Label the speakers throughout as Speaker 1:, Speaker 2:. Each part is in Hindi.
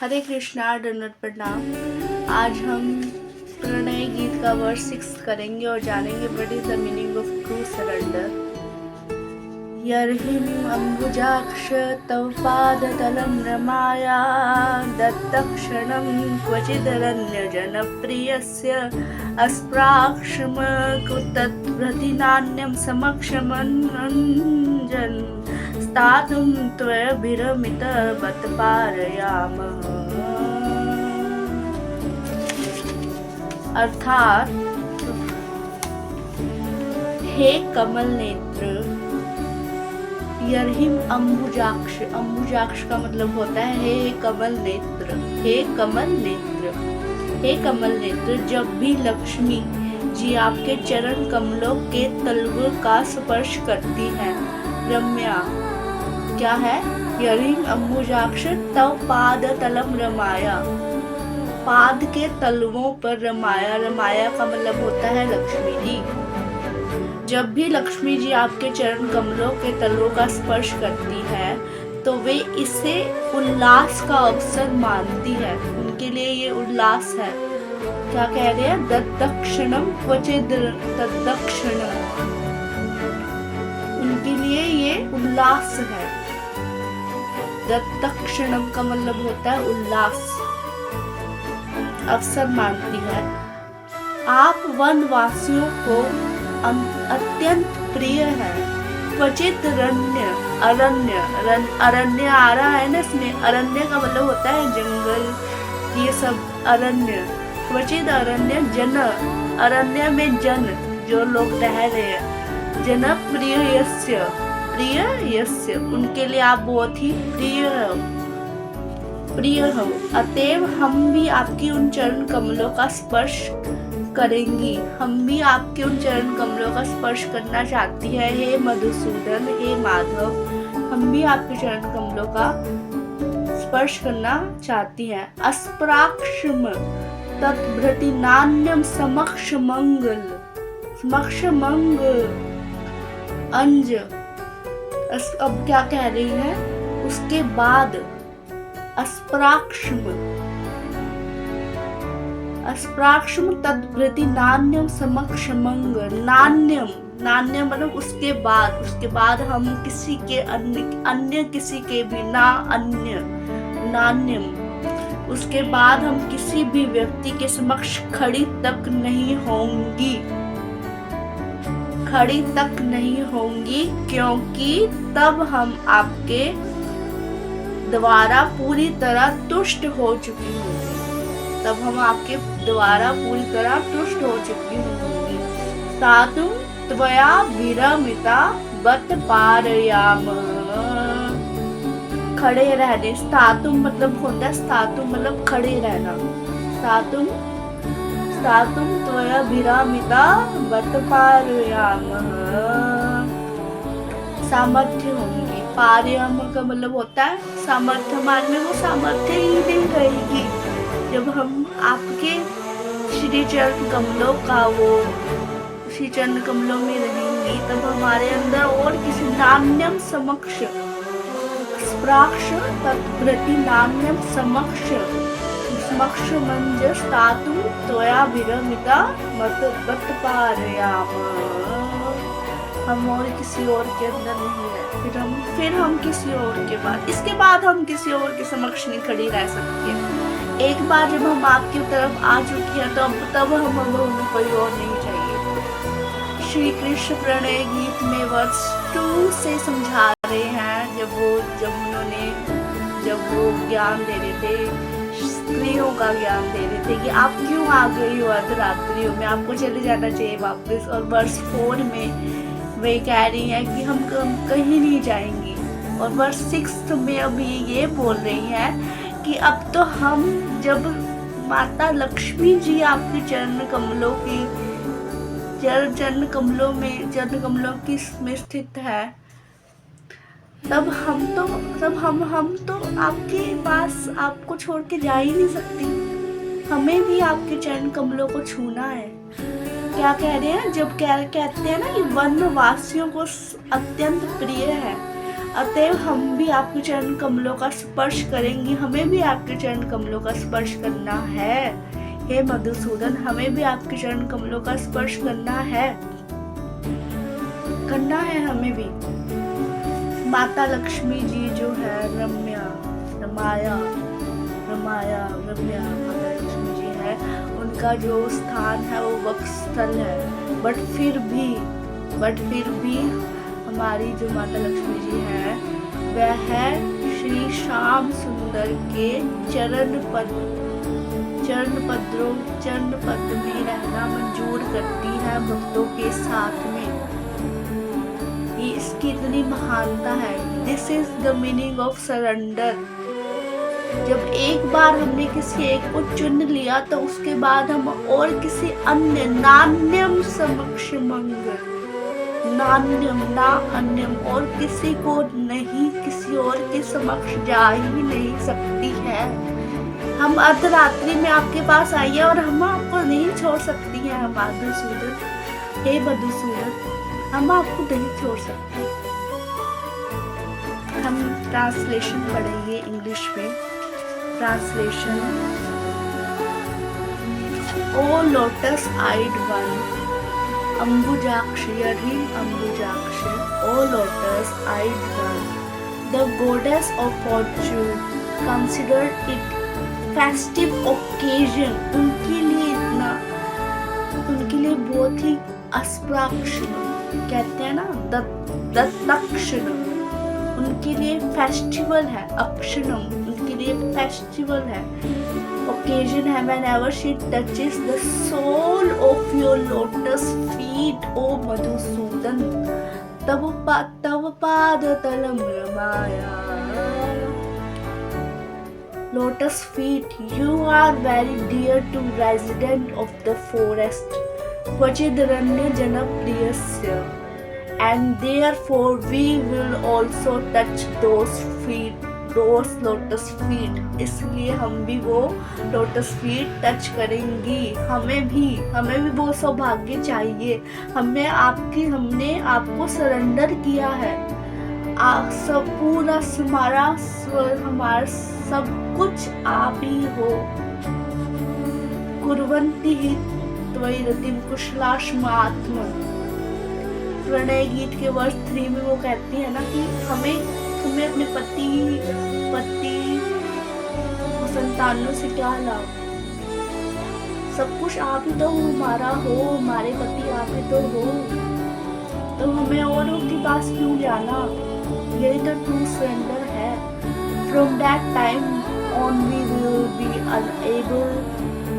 Speaker 1: हरे कृष्णा, दंडवत प्रणाम। आज हम प्रणय गीत का वर्स 6 करेंगे और जानेंगे what is the meaning of true surrender. यर्हिं अम्बुजाक्ष तव पादतलं रमाया दत्तक्षणं क्वचिदरण्यजनप्रियस्य अस्प्राक्ष्मकुतद्भृतिनान्यं समक्षमनञ्जन् स्थातुं त्वयभिरमितवत् पारयामः। अर्थात हे कमल नेत्र, यर्हिम अम्बुजाक्ष, अम्बुजाक्ष का मतलब होता है हे कमल नेत्र, हे कमल नेत्र, हे कमल नेत्र। जब भी लक्ष्मी जी आपके चरण कमलों के तलवों का स्पर्श करती है, रम्या क्या है, यर्हिम अम्बुजाक्ष तव पाद तलम रमाया, पाद के तलवों पर रमाया, रमाया का मतलब होता है लक्ष्मी जी। जब भी लक्ष्मी जी आपके चरण कमलों के तलवों का स्पर्श करती है तो वे इसे उल्लास का अवसर मानती है, उनके लिए ये उल्लास है। क्या कह रहे हैं, दत्तक्षणम क्वचिद तद्दक्षणम, उनके लिए ये उल्लास है। दत्तक्षणम का मतलब होता है उल्लास, अवसर मानती है। आप वनवासियों को अत्यंत प्रिय है। क्वचित अरण्य आ रहा है ना, इसमें अरण्य का मतलब होता है जंगल, ये सब अरण्य। क्वचित अरण्य जन, अरण्य में जन जो लोग रह रहे हैं, जन प्रिय यस्य, प्रिय यस्य, उनके लिए आप बहुत ही प्रिय हो। अतएव हम भी आपकी उन चरण कमलों का स्पर्श करेंगी, हम भी आपके उन चरण कमलों का स्पर्श करना चाहती है। हे मधुसूदन, हे माधव, हम भी आपके चरण कमलों का स्पर्श करना चाहती हैं। अस्प्राक्ष्म तत्भृति नान्यम समक्ष मंगल, समक्ष मंगल अंज। अब क्या कह रही है, उसके बाद अस्प्राक्ष्म, अस्प्राक्ष्म तद्भृति नान्यम समक्ष मंगल। नान्यम, नान्यम मतलब उसके बाद हम किसी के अन्य किसी के भी ना अन्य, नान्यम, उसके बाद हम किसी भी व्यक्ति के समक्ष खड़ी तक नहीं होंगी, खड़ी तक नहीं होंगी, क्योंकि तब हम आपके द्वारा पूरी तरह तुष्ट हो चुकी होंगी, तब हम आपके द्वारा पूरी तरह तुष्ट हो चुकी होंगी। तातुम त्वया विरमिता बत पारयामः, खड़े रहने। स्थातुम मतलब होता है, स्थातुम मतलब खड़े रहना। स्थातुम त्वया विरमिता बत पारयामः, सामर्थ्य होंगे। पारयाम का मतलब होता है सामर्थ्य, हमारे में वो सामर्थ्य ही नहीं रहेगी जब हम आपके श्री चरण कमलों का वो श्री चरण कमलों में रहेंगी, तब हमारे अंदर और किसी नान्यम समक्ष, स्प्राक्ष तत्भृति नान्यम समक्ष, समक्ष मंजस तातु त्वया विरमिता मत पारयामः, हम और किसी और के अंदर नहीं है। फिर हम किसी और के बाद, इसके बाद हम किसी और के समक्ष नहीं खड़ी रह सकती है। एक बार जब हम आपकी तरफ आ चुकी है तो तब हमें कोई और नहीं चाहिए। श्री कृष्ण प्रणय गीत में वर्स 2 से समझा रहे हैं, जब वो ज्ञान दे रहे थे, स्त्रियों का ज्ञान दे रहे थे कि आप क्यों आ गई हो अर्धरात्रियों में, आपको चले जाना चाहिए वापस। और वर्स 4 में वे कह रही हैं कि हम कहीं नहीं जाएंगी। और वर्स 6 में अभी ये बोल रही हैं कि अब तो हम, जब माता लक्ष्मी जी आपके चरण कमलों की में स्थित है, तब हम तो आपके पास आपको छोड़ के जा ही नहीं सकती, हमें भी आपके चरण कमलों को छूना है। क्या कह रहे हैं, जब कहते हैं ना कि वनवासियों को अत्यंत प्रिय है, अतएव हम भी आपके चरण कमलों का स्पर्श करेंगे, हमें भी आपके चरण कमलों का स्पर्श करना है। हे मधुसूदन, हमें भी आपके चरण कमलों का स्पर्श करना है हमें भी। माता लक्ष्मी जी जो है रम्या माता लक्ष्मी जी है, उनका जो स्थान है वो वक्ष स्थल है। बट फिर भी हमारी जो माता लक्ष्मी जी है वह है श्री श्याम सुंदर के चरण पद में रहना मंजूर करती है भक्तों के साथ में। ये इसकी इतनी महानता है। This is the meaning of surrender. जब एक बार हमने किसी एक को चुन लिया तो उसके बाद हम और किसी अन्य नान्यम समक्ष मंगल, नान्यम ना अन्यम, और किसी को नहीं, किसी और के समक्ष जा ही नहीं सकती है। हम अर्धरात्रि में आपके पास आई है और हम आपको नहीं छोड़ सकती हैं। मधुसूदन, हे मधुसूदन, हम आपको नहीं छोड़ सकते। हम ट्रांसलेशन पढ़ेंगे इंग्लिश में। Translation. O lotus eyed one, Ambujakshi, Rim Ambujakshi, O lotus eyed one, the goddess of fortune, considered it festive occasion। उनके लिए बहुत ही अस्प्राक्षण कहते हैं ना, दत्तक्षणम, उनके लिए फेस्टिवल है। अक्षणम उनके लिए फेस्टिवल है, occasion है। whenever she touches the sole of your lotus feet, O Madhusudan, तव पाद तलम Ramya. Lotus feet, you are very dear to resident of the forest, Vajidranya Janapriyasya, and therefore we will also touch those feet, those lotus feet। इसलिए हम भी वो लोटस फीट टच करेंगी। हमें भी वो सौभाग्य चाहिए। हमने आपको सरेंडर किया है। सब पूरा हमारा सब कुछ आप ही हो। कुर्वन्ति हि त्वयि रतिं कुशलाश्मात्म। प्रणय गीत के वर्ष 3 में वो कहती है ना कि तुम्हें अपने पति संतानों से क्या लाभ, सब कुछ आप ही तो हमारा हो, हमारे पति आप ही तो हो, तो हमें औरों के पास क्यों जाना। यही तो ट्रू सरेंडर है। From that time on we will be unable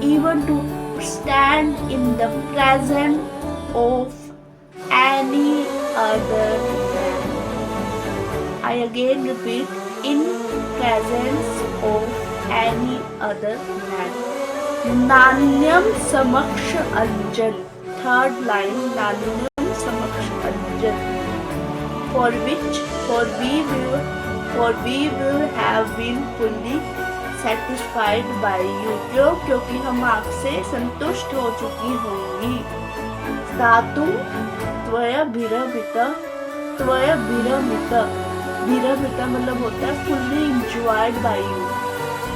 Speaker 1: even to stand in the presence of any other man। I again repeat, in presence of any other man। नान्यम समक्ष अंजन, third line, नान्यम समक्ष अंजन, for we will have been fully satisfied by you। क्योंकि हम आपसे संतुष्ट हो चुकी होंगी। सातु त्वया विरमिता मतलब होता है fully enjoyed by you,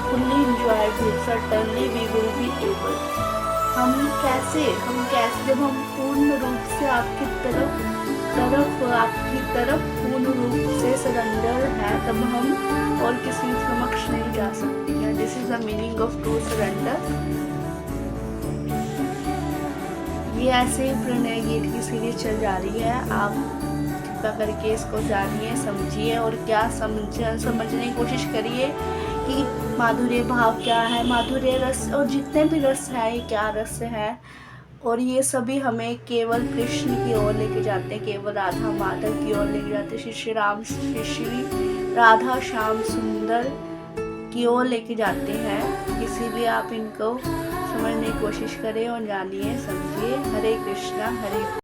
Speaker 1: fully enjoyed with, certainly we will be able। हम कैसे जब हम पूर्ण रूप से आपकी तरफ पूर्ण रूप से सरेंडर है, तब हम और किसी समक्ष नहीं जा सकते हैं। This is the meaning of true surrender. ये ऐसे ही प्रणय गीत की सीरीज चल जा रही है। आप कृपया करके इसको जानिए, समझिए और क्या समझने की कोशिश करिए कि माधुर्य भाव क्या है, माधुर्य रस और जितने भी रस है ये क्या रस है। और ये सभी हमें केवल कृष्ण की ओर लेके जाते हैं, केवल राधा माधव की ओर लेके जाते हैं, श्री राधा श्याम सुंदर की ओर लेके जाते हैं। इसीलिए आप इनको समझने की कोशिश करें और जानिए, समझिए। हरे कृष्णा, हरे